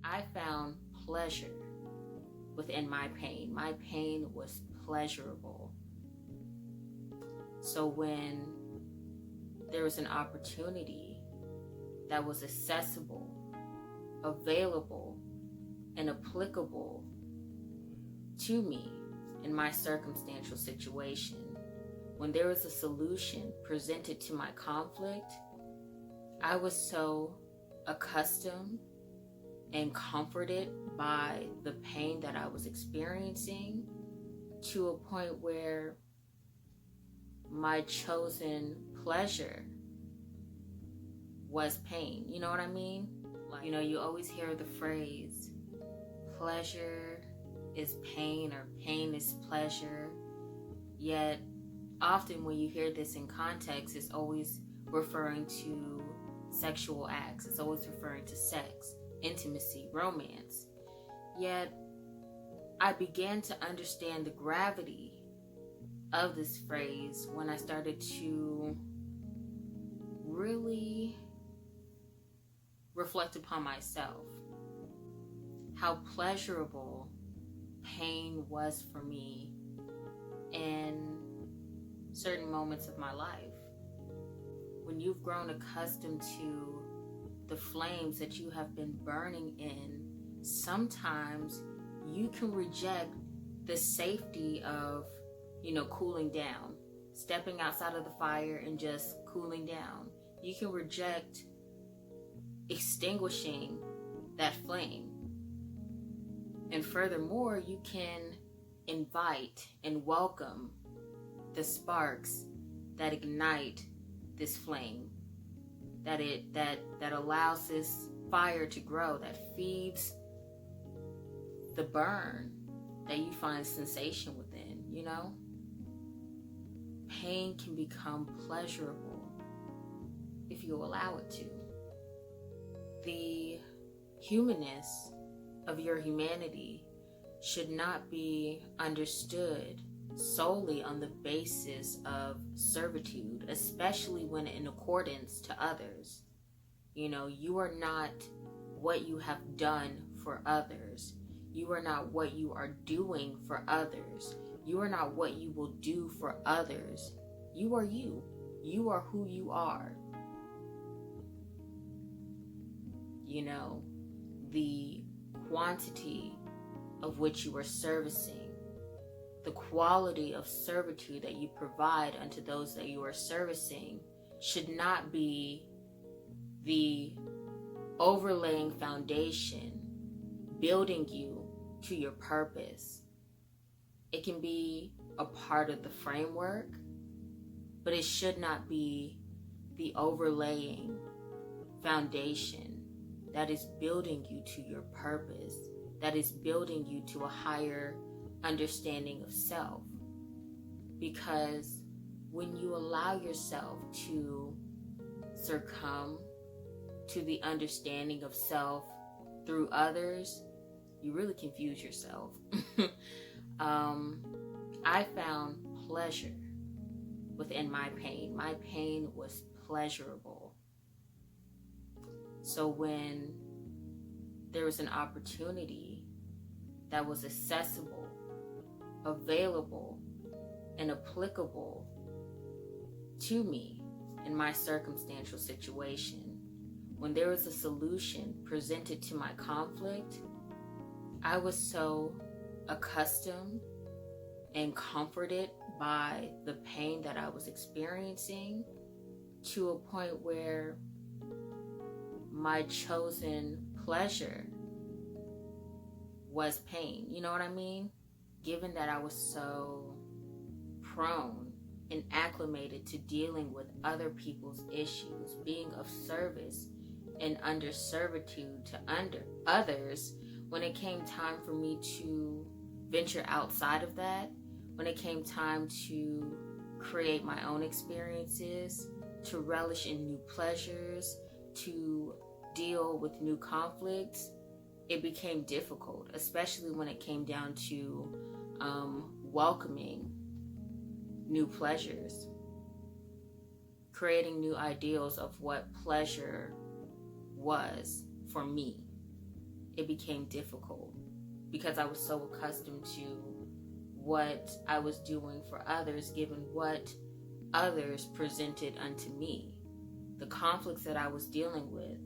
I found pleasure within my pain. My pain was pleasurable. So when there was an opportunity that was accessible, available, and applicable to me in my circumstantial situation, when there was a solution presented to my conflict, I was so accustomed and comforted by the pain that I was experiencing to a point where my chosen pleasure was pain. You know what I mean? Like, you always hear the phrase, pleasure is pain or pain is pleasure. Yet, often when you hear this in context, it's always referring to sexual acts. It's always referring to sex, intimacy, romance. Yet, I began to understand the gravity of this phrase when I started to really reflect upon myself. How pleasurable pain was for me in certain moments of my life. When you've grown accustomed to the flames that you have been burning in, sometimes you can reject the safety of, cooling down, stepping outside of the fire and just cooling down. You can reject extinguishing that flame. And furthermore, you can invite and welcome the sparks that ignite this flame, that allows this fire to grow, that feeds the burn that you find sensation within. Pain can become pleasurable if you allow it to. The humanness of your humanity should not be understood solely on the basis of servitude, especially when in accordance to others. You are not what you have done for others. You are not what you are doing for others. You are not what you will do for others. You are you. You are who you are. The quantity of which you are servicing, the quality of servitude that you provide unto those that you are servicing should not be the overlaying foundation building you to your purpose. It can be a part of the framework, but it should not be the overlaying foundation that is building you to your purpose, that is building you to a higher understanding of self. Because when you allow yourself to succumb to the understanding of self through others, you really confuse yourself. I found pleasure within my pain. My pain was pleasurable. So when there was an opportunity that was accessible, available, and applicable to me in my circumstantial situation, when there was a solution presented to my conflict, I was so accustomed and comforted by the pain that I was experiencing to a point where my chosen pleasure was pain. You know what I mean? Given that I was so prone and acclimated to dealing with other people's issues, being of service and under servitude to others, when it came time for me to venture outside of that, when it came time to create my own experiences, to relish in new pleasures, to deal with new conflicts, it became difficult, especially when it came down to welcoming new pleasures, creating new ideals of what pleasure was for me. it became difficult because I was so accustomed to what I was doing for others, given what others presented unto me, the conflicts that I was dealing with,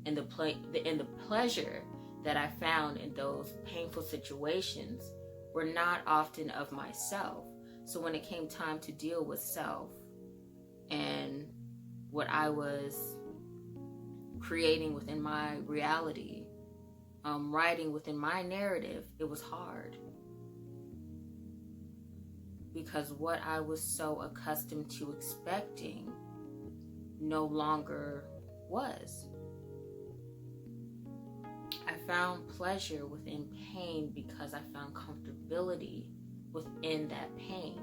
and the pleasure that I found in those painful situations were not often of myself. So when it came time to deal with self and what I was creating within my reality, writing within my narrative, it was hard. Because what I was so accustomed to expecting no longer was. I found pleasure within pain because I found comfortability within that pain.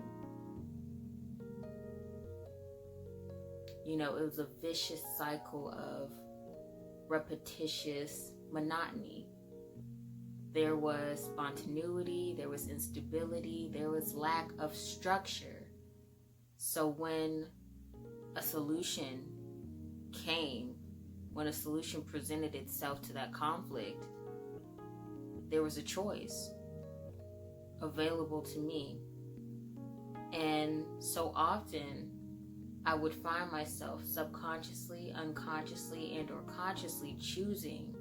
You know, it was a vicious cycle of repetitious monotony. There was spontaneity, there was instability, there was lack of structure. So when a solution came, when a solution presented itself to that conflict, there was a choice available to me. And so often I would find myself subconsciously, unconsciously, and or consciously choosing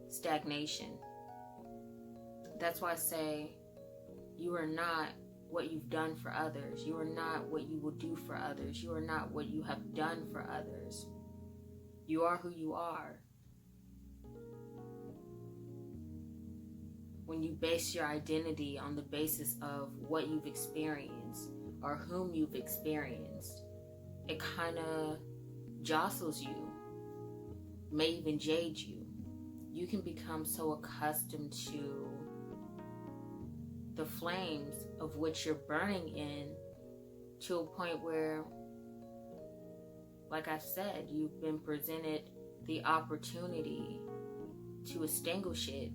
stagnation. That's why I say you are not what you've done for others. You are not what you will do for others. You are not what you have done for others. You are who you are. When you base your identity on the basis of what you've experienced or whom you've experienced, it kind of jostles you, may even jade you. You can become so accustomed to the flames of which you're burning in to a point where, like I said, you've been presented the opportunity to extinguish it,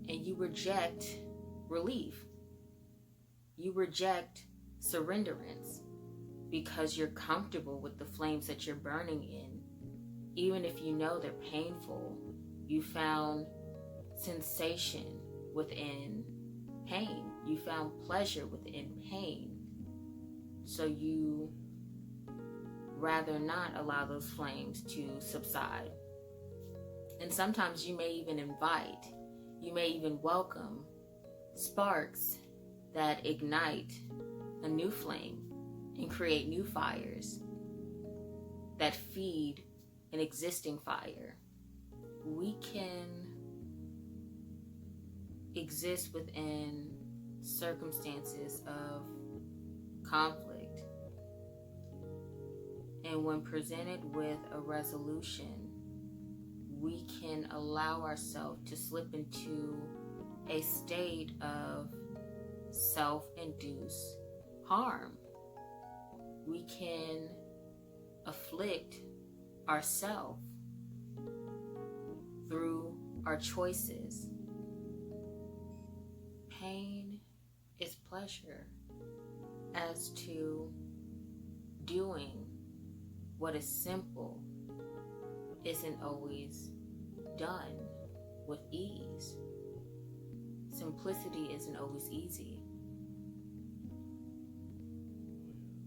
and you reject relief. You reject surrenderance because you're comfortable with the flames that you're burning in. Even if you know they're painful, you found sensation within pain. You found pleasure within pain. So you rather not allow those flames to subside. And sometimes you may even invite, you may even welcome sparks that ignite a new flame and create new fires that feed an existing fire. We can exist within circumstances of conflict, and when presented with a resolution, we can allow ourselves to slip into a state of self-induced harm. We can afflict ourselves through our choices. Pain is pleasure as to doing what is simple isn't always done with ease. Simplicity isn't always easy.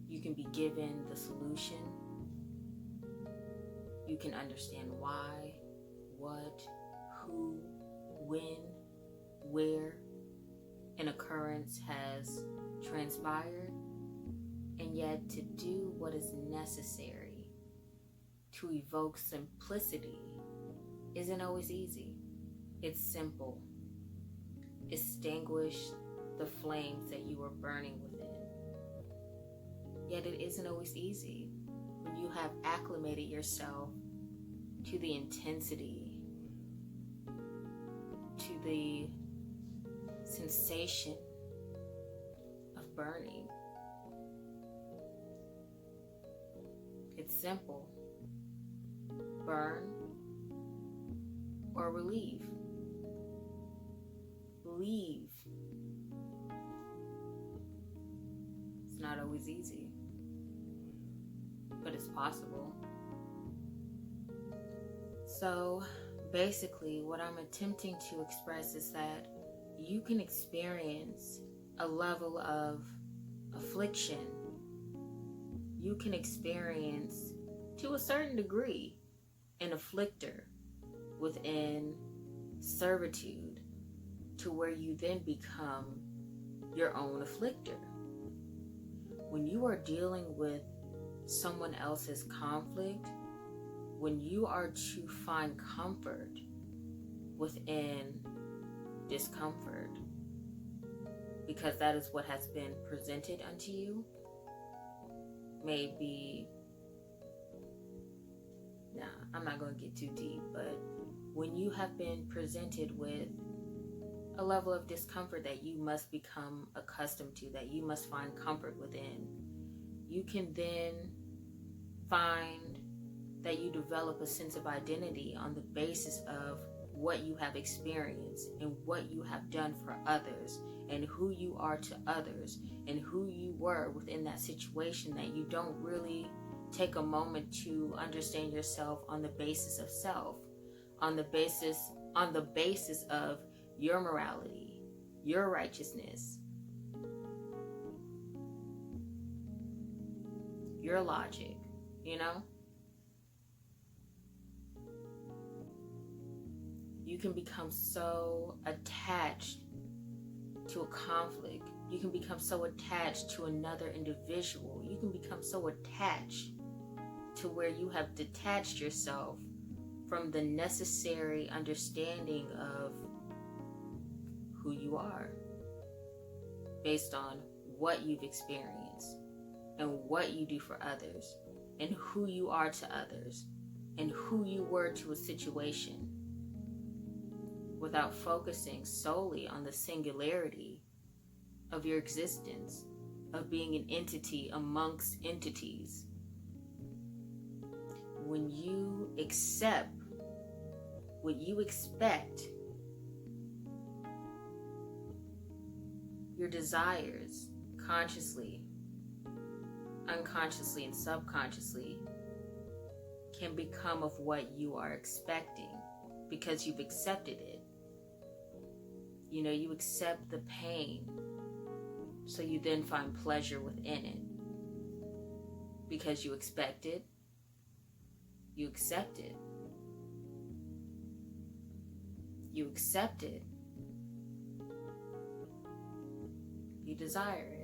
You can be given the solution. You can understand why, what, who, when, where an occurrence has transpired, and yet to do what is necessary to evoke simplicity isn't always easy. It's simple. Extinguish the flames that you are burning within. Yet it isn't always easy when you have acclimated yourself to the intensity, to the sensation of burning. It's simple. Burn or relieve. Leave. It's not always easy, but it's possible. So basically, what I'm attempting to express is that you can experience a level of affliction. You can experience, to a certain degree, an afflictor within servitude, to where you then become your own afflictor. When you are dealing with someone else's conflict, when you are to find comfort within discomfort, because that is what has been presented unto you, maybe, I'm not going to get too deep, but when you have been presented with a level of discomfort that you must become accustomed to, that you must find comfort within, you can then find that you develop a sense of identity on the basis of what you have experienced and what you have done for others and who you are to others and who you were within that situation, that you don't really take a moment to understand yourself on the basis of self, on the basis of your morality, your righteousness, your logic, You can become so attached to a conflict. You can become so attached to another individual. You can become so attached to where you have detached yourself from the necessary understanding of who you are based on what you've experienced and what you do for others and who you are to others and who you were to a situation, without focusing solely on the singularity of your existence, of being an entity amongst entities. When you accept what you expect, your desires, consciously, unconsciously, and subconsciously, can become of what you are expecting because you've accepted it. You accept the pain, so you then find pleasure within it because you expect it, you accept it, you accept it, you desire it.